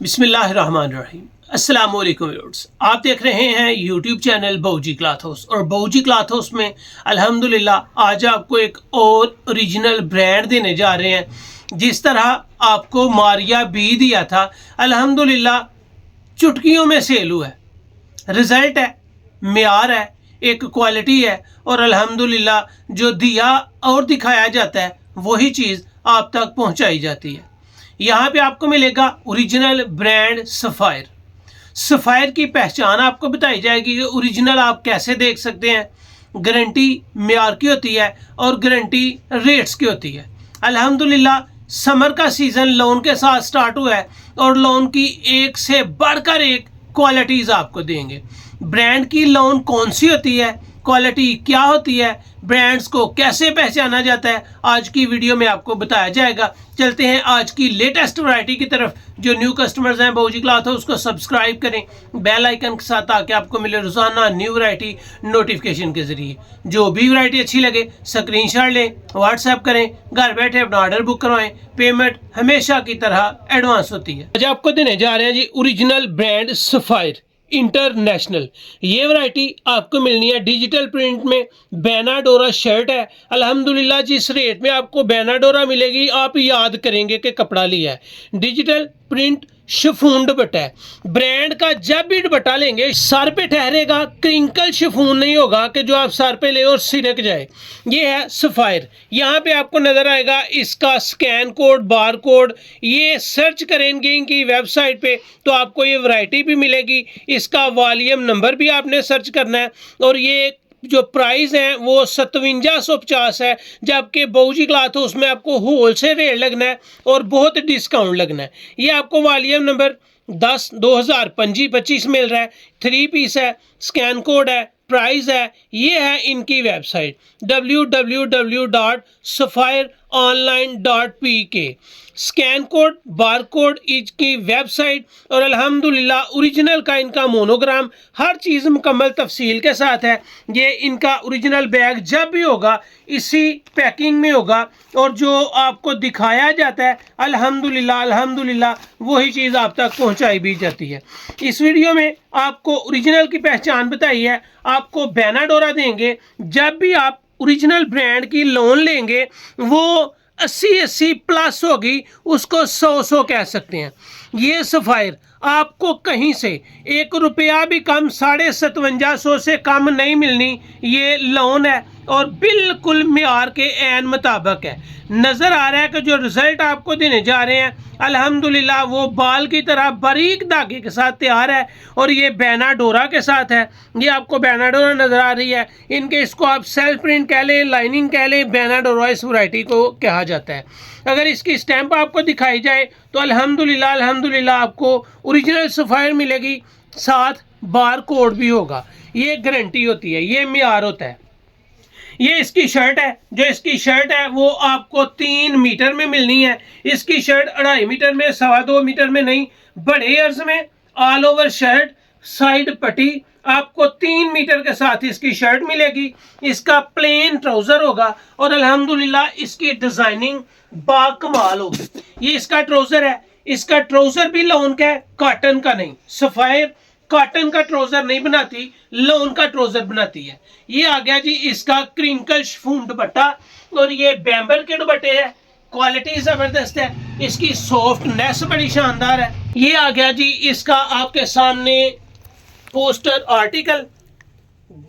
बिस्मिल्लाहिर्रहमानिर्रहीम। अस्सलाम वालेकुम व्यूअर्स, आप देख रहे हैं यूट्यूब चैनल बाऊजी क्लॉथ हाउस और बाऊजी क्लॉथ हाउस में अल्हम्दुलिल्लाह आज आपको एक और ओरिजिनल ब्रांड देने जा रहे हैं। जिस तरह आपको मारिया बी दिया था, अल्हम्दुलिल्लाह चुटकियों में सेल हुआ है। रिज़ल्ट है, मेयार है, एक क्वालिटी है और अल्हम्दुलिल्लाह जो दिया और दिखाया जाता है वही चीज़ आप तक पहुंचाई जाती है। यहाँ पे आपको मिलेगा ओरिजिनल ब्रांड सफ़ायर। सफ़ायर की पहचान आपको बताई जाएगी कि ओरिजिनल आप कैसे देख सकते हैं। गारंटी मेयार की होती है और गारंटी रेट्स की होती है। अल्हम्दुलिल्लाह समर का सीज़न लोन के साथ स्टार्ट हुआ है और लोन की एक से बढ़कर एक क्वालिटीज़ आपको देंगे। ब्रांड की लोन कौन सी होती है, क्वालिटी क्या होती है, ब्रांड्स को कैसे पहचाना जाता है, आज की वीडियो में आपको बताया जाएगा। चलते हैं आज की लेटेस्ट वैरायटी की तरफ। जो न्यू कस्टमर्स हैं बाऊजी क्लॉथ हाउस उसको सब्सक्राइब करें बेल आइकन के साथ, ताकि आपको मिले रोजाना न्यू वैरायटी नोटिफिकेशन के जरिए। जो भी वैरायटी अच्छी लगे स्क्रीनशॉट लें, व्हाट्सएप करें, घर बैठे अपना ऑर्डर बुक करवाएं। पेमेंट हमेशा की तरह एडवांस होती है। आज आपको देने जा रहे हैं जी ओरिजिनल ब्रांड सफ़ायर इंटरनेशनल। ये वैरायटी आपको मिलनी है डिजिटल प्रिंट में। बेनाडोरा शर्ट है। अल्हम्दुलिल्लाह जिस रेट में आपको बेनाडोरा मिलेगी आप याद करेंगे कि कपड़ा लिया है। डिजिटल प्रिंट शिफॉन दुपट्टा है। ब्रांड का जब भी दुपट्टा लेंगे सर पे ठहरेगा, क्रिंकल शिफॉन नहीं होगा कि जो आप सर पे ले और सिरक जाए। ये है सफ़ायर। यहाँ पे आपको नजर आएगा इसका स्कैन कोड, बार कोड। ये सर्च करेंगे इनकी वेबसाइट पे तो आपको ये वैरायटी भी मिलेगी। इसका वॉल्यूम नंबर भी आपने सर्च करना है और ये जो प्राइस है वो 5750 है, जबकि बाऊजी क्लॉथ हाउस में आपको होल से रेट लगना है और बहुत डिस्काउंट लगना है। ये आपको वॉल्यूम नंबर 10/2025 मिल रहा है। 3 पीस है, स्कैन कोड है, प्राइस है। ये है इनकी website www.saffirionline.pk। Scan code, bar code इसकी वेबसाइट और अल्हम्दुलिल्लाह ओरिजिनल का इनका मोनोग्राम, हर चीज़ मुकम्मल तफसील के साथ है। ये इनका ओरिजिनल बैग जब भी होगा इसी पैकिंग में होगा और जो आपको दिखाया जाता है अल्हम्दुलिल्लाह वही चीज़ आप तक पहुंचाई भी जाती है। इस वीडियो में आपको ओरिजिनल की पहचान बताई है। आपको बेनाडोरा देंगे। जब भी आप ओरिजिनल ब्रांड की लोन लेंगे वो 80 प्लस होगी, उसको 100 कह सकते हैं। ये सफ़ायर आपको कहीं से 1 रुपया भी कम, 5750 से कम नहीं मिलनी। ये लोन है और बिल्कुल मेयार के ऐन मुताबिक है। नज़र आ रहा है कि जो रिज़ल्ट आपको देने जा रहे हैं अल्हम्दुलिल्लाह वो बाल की तरह बारीक धागे के साथ तैयार है और ये बेनाडोरा के साथ है। ये आपको बेनाडोरा नज़र आ रही है। इनके इसको आप सेल्फ प्रिंट कह लें, लाइनिंग कह लें, बेनाडोरा इस वैरायटी को कहा जाता है। अगर इसकी स्टैंप आपको दिखाई जाए तो अल्हम्दुलिल्लाह आपको ओरिजिनल सफ़ायर मिलेगी, साथ बार कोड भी होगा। ये गारंटी होती है, ये मेयार होता है। ये इसकी शर्ट है। जो इसकी शर्ट है वो आपको 3 मीटर में मिलनी है। इसकी शर्ट 2.5 मीटर में, 2.25 मीटर में नहीं, बड़े अर्ज में ऑल ओवर शर्ट, साइड पट्टी आपको 3 मीटर के साथ इसकी शर्ट मिलेगी। इसका प्लेन ट्राउजर होगा और अल्हम्दुलिल्लाह इसकी डिजाइनिंग बाकमाल होगी। ये इसका ट्राउजर है। इसका ट्राउजर भी लोन का है, कॉटन का नहीं। सफ़ायर कॉटन का ट्राउजर नहीं बनाती, लोन का ट्राउजर बनाती है। ये आ गया जी इसका क्रिंकल शिफॉन दुपट्टा और ये बैम्बल के दुपट्टे है। क्वालिटी जबरदस्त है, इसकी सॉफ्टनेस बड़ी शानदार है। ये आ गया जी इसका आपके सामने पोस्टर आर्टिकल।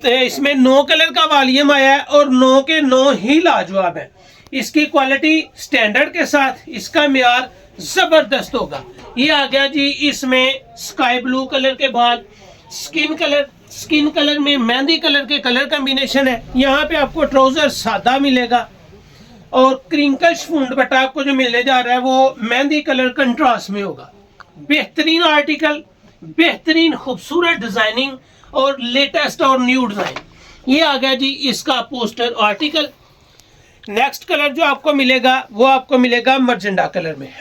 इसमें 9 कलर का वॉल्यूम आया है और 9 के 9 ही लाजवाब है। इसकी क्वालिटी स्टैंडर्ड के साथ, इसका मेयार जबरदस्त होगा। ये आ गया जी इसमें स्काई ब्लू कलर के बाद स्किन कलर में मेहंदी कलर के कलर कॉम्बिनेशन है। यहाँ पे आपको ट्राउजर सादा मिलेगा और क्रिंकल शिफॉन दुपट्टा आपको जो मिलने जा रहा है वो मेहंदी कलर कंट्रास्ट में होगा। बेहतरीन आर्टिकल, बेहतरीन खूबसूरत डिजाइनिंग और लेटेस्ट और न्यू डिजाइन। ये आ गया जी इसका पोस्टर आर्टिकल। नेक्स्ट कलर जो आपको मिलेगा वो आपको मिलेगा मर्जेंडा कलर में।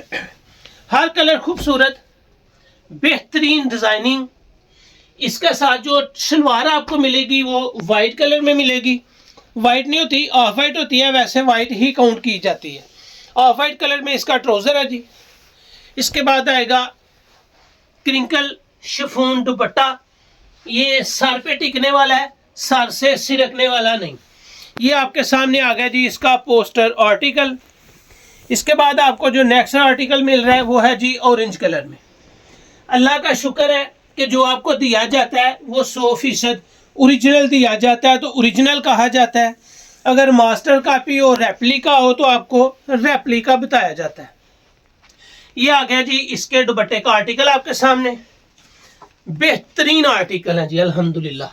हर कलर खूबसूरत, बेहतरीन डिजाइनिंग। इसके साथ जो शलवार आपको मिलेगी वो वाइट कलर में मिलेगी। वाइट नहीं होती, ऑफ वाइट होती है, वैसे वाइट ही काउंट की जाती है। ऑफ वाइट कलर में इसका ट्राउजर है जी। इसके बाद आएगा क्रिंकल शिफॉन दुपट्टा, ये सर पे टिकने वाला है, सर से सिरकने वाला नहीं। ये आपके सामने आ गया जी इसका पोस्टर आर्टिकल। इसके बाद आपको जो नेक्स्ट आर्टिकल मिल रहा है वो है जी ऑरेंज कलर में। अल्लाह का शुक्र है कि जो आपको दिया जाता है वो 100% ओरिजिनल दिया जाता है, तो ओरिजिनल कहा जाता है। अगर मास्टर कॉपी हो, रेप्लिका हो, तो आपको रेप्लिका बताया जाता है। ये आ गया जी इसके दुपट्टे का आर्टिकल आपके सामने। बेहतरीन आर्टिकल है जी अल्हम्दुलिल्लाह।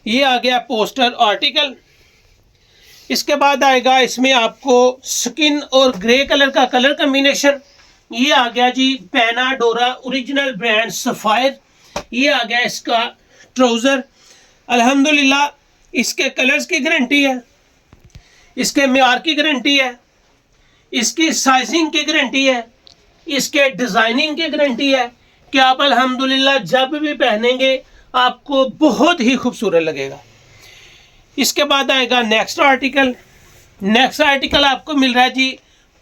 ये आ गया पोस्टर आर्टिकल। इसके बाद आएगा इसमें आपको स्किन और ग्रे कलर का कलर कॉम्बिनेशन। ये आ गया जी पैनाडोरा ओरिजिनल ब्रांड सफायर। ये आ गया इसका ट्राउज़र। अल्हम्दुलिल्लाह इसके कलर्स की गारंटी है, इसके म्यार की गारंटी है, इसकी साइजिंग की गारंटी है, इसके डिज़ाइनिंग की गारंटी है कि आप अल्हम्दुलिल्लाह जब भी पहनेंगे आपको बहुत ही खूबसूरत लगेगा। इसके बाद आएगा नेक्स्ट आर्टिकल। नेक्स्ट आर्टिकल आपको मिल रहा है जी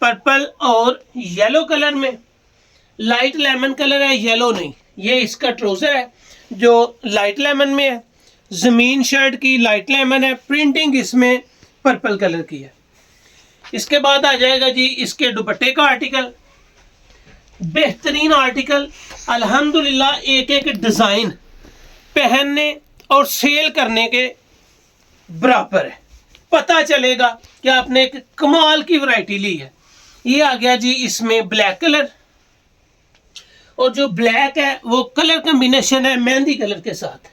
पर्पल और येलो कलर में। लाइट लेमन कलर है, येलो नहीं। ये इसका ट्राउज़र है जो लाइट लेमन में है। ज़मीन शर्ट की लाइट लेमन है, प्रिंटिंग इसमें पर्पल कलर की है। इसके बाद आ जाएगा जी इसके दुपट्टे का आर्टिकल। बेहतरीन आर्टिकल अल्हम्दुलिल्लाह। एक एक डिज़ाइन पहनने और सेल करने के बराबर है। पता चलेगा कि आपने एक कमाल की वैरायटी ली है। ये आ गया जी इसमें ब्लैक कलर, और जो ब्लैक है वो कलर कॉम्बिनेशन है मेहंदी कलर के साथ।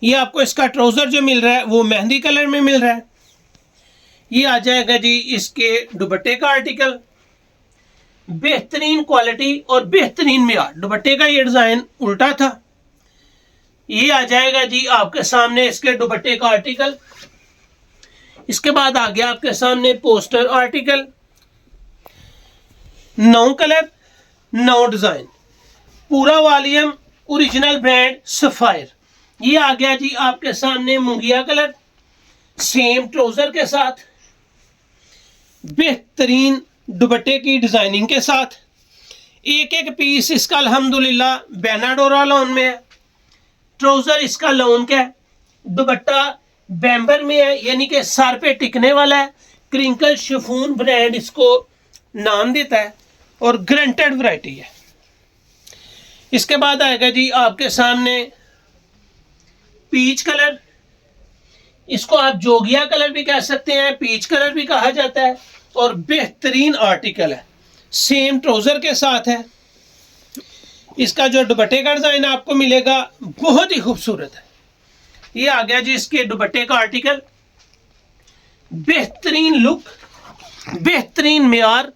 ये आपको इसका ट्राउज़र जो मिल रहा है वो मेहंदी कलर में मिल रहा है। ये आ जाएगा जी इसके दुपट्टे का आर्टिकल। बेहतरीन क्वालिटी और बेहतरीन म्यार। दुपट्टे का ये डिज़ाइन उल्टा था। ये आ जाएगा जी आपके सामने इसके दुपट्टे का आर्टिकल। इसके बाद आ गया आपके सामने पोस्टर आर्टिकल। 9 कलर 9 डिज़ाइन, पूरा वॉल्यूम ओरिजिनल ब्रांड सफायर। ये आ गया जी आपके सामने मुंगिया कलर, सेम ट्राउज़र के साथ, बेहतरीन दुपट्टे की डिज़ाइनिंग के साथ। एक एक पीस इसका अल्हम्दुलिल्लाह पैनाडोरा लॉन में है। ट्राउज़र इसका लॉन का है, दुपट्टा बैम्बर में है, यानी कि सर पे टिकने वाला है। क्रिंकल शिफॉन ब्रांड इसको नाम देता है और ग्रंटेड वैरायटी है। इसके बाद आएगा जी आपके सामने पीच कलर। इसको आप जोगिया कलर भी कह सकते हैं, पीच कलर भी कहा जाता है, और बेहतरीन आर्टिकल है, सेम ट्राउज़र के साथ है। इसका जो दुपट्टे का डिज़ाइन आपको मिलेगा बहुत ही खूबसूरत है। ये आ गया जी इसके दुपट्टे का आर्टिकल। बेहतरीन लुक, बेहतरीन म्यार,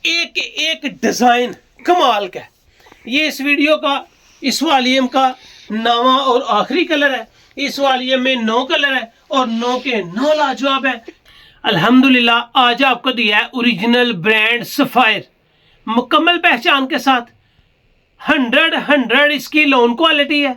एक एक डिज़ाइन कमाल का है। ये इस वीडियो का इस वॉल्यूम का 9वां और आखिरी कलर है। इस वॉल्यूम में 9 कलर है और 9 के 9 लाजवाब है। अल्हम्दुलिल्लाह आज आपको दिया है ओरिजिनल ब्रांड सफायर मुकम्मल पहचान के साथ। 100 इसकी लोन क्वालिटी है।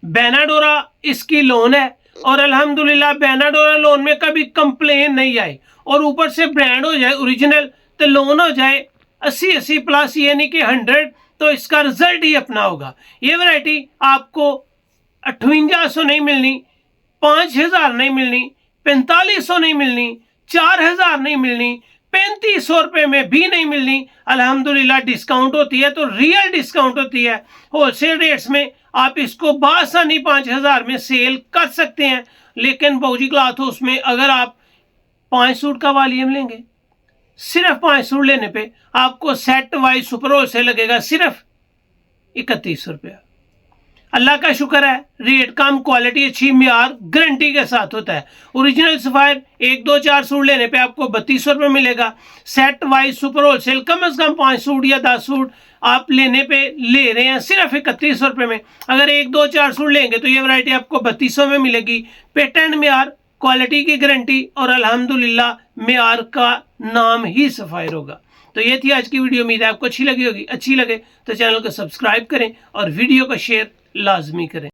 पैनाडोरा इसकी लोन है, और अल्हम्दुलिल्लाह पैनाडोरा लोन में कभी कंप्लेन नहीं आई। और ऊपर से ब्रांड हो जाए ओरिजिनल तो लोन हो जाए 80 प्लस, यानी कि 100, तो इसका रिजल्ट ही अपना होगा। ये वैरायटी आपको 5800 नहीं मिलनी, 5000 नहीं मिलनी, 4500 नहीं मिलनी, 4000 नहीं मिलनी, 3500 रुपये में भी नहीं मिलनी। अल्हम्दुलिल्लाह डिस्काउंट होती है, तो रियल डिस्काउंट होती है। होलसेल रेट्स में आप इसको बासानी 5000 में सेल कर सकते हैं। लेकिन बाऊजी क्लॉथ हाउस में अगर आप 5 सूट का वॉल्यूम लेंगे, सिर्फ 5 सूट लेने पे आपको सेट वाइज सुपर होलसेल लगेगा सिर्फ 3100 रुपया। अल्लाह का शुक्र है, रेट कम, क्वालिटी अच्छी, म्यार गारंटी के साथ होता है। ओरिजिनल सफायर 1 2 4 सूट लेने पे आपको 3200 रुपये मिलेगा। सेट वाइज सुपर होलसेल कम से कम 5 सूट या 10 सूट आप लेने पे ले रहे हैं सिर्फ 3100 रुपये में। अगर 1 2 4 सूट लेंगे तो ये वैरायटी आपको 3200 में मिलेगी। पेटेंट म्यार, क्वालिटी की गारंटी, और अल्हम्दुलिल्लाह म्यार का नाम ही सफायर होगा। तो ये थी आज की वीडियो। उम्मीद है आपको अच्छी लगी होगी। अच्छी लगे तो चैनल को सब्सक्राइब करें और वीडियो को शेयर लाजमी करें।